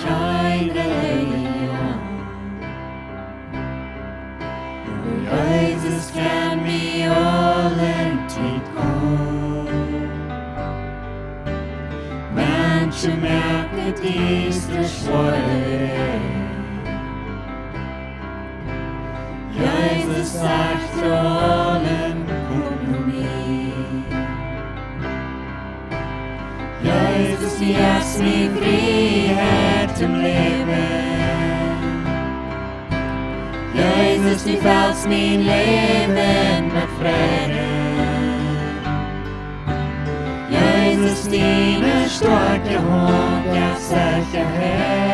shine on. Your eyes can be all empty cold. Manche merken dies durchschweuert. Jesus sagt zu allen, guck nur mich. Jesus, die hast mir Freiheit im Leben. Jesus, die fällst mein Leben mit Frieden. Jesus, deine starke Hand gab Sicherheit.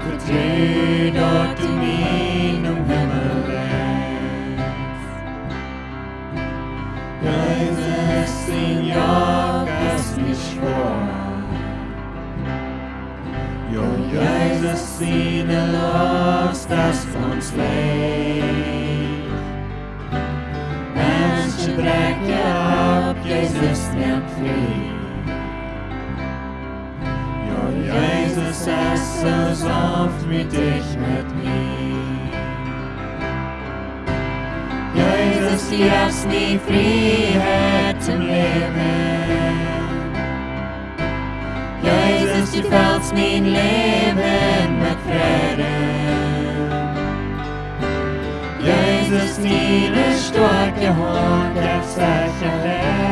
Vertreu dort du mich Himmel lässt. Jesus, din jag ist mich vor. Jo, Jesus, deine Last, das uns leid. Menschen brechen ab, Jesus nimmt frei. Jo, Jesus, es so sanft mit dich, mit mir. Jesus, die hast mir Freiheit im Leben. Jesus, du fällst mein Leben mit Frieden. Jesus, deine starke Hand gab Sicherheit.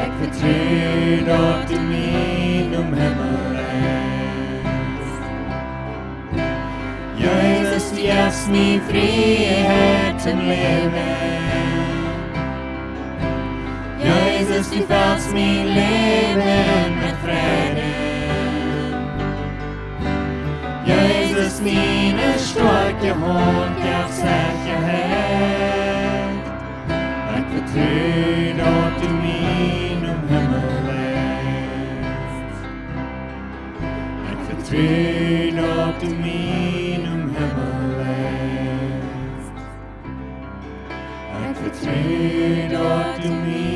Ich vertreu dort du mich Himmel lässt. Jesus, die hast mir Freiheit im Leben. Jesus, du fällst mein Leben mit Frieden. Jesus, deine starke Hand gab Sicherheit. Ich vertreu dort du mich Himmel lässt. Ich vertreu dort du mich Himmel lässt. Ich vertreu dort du mich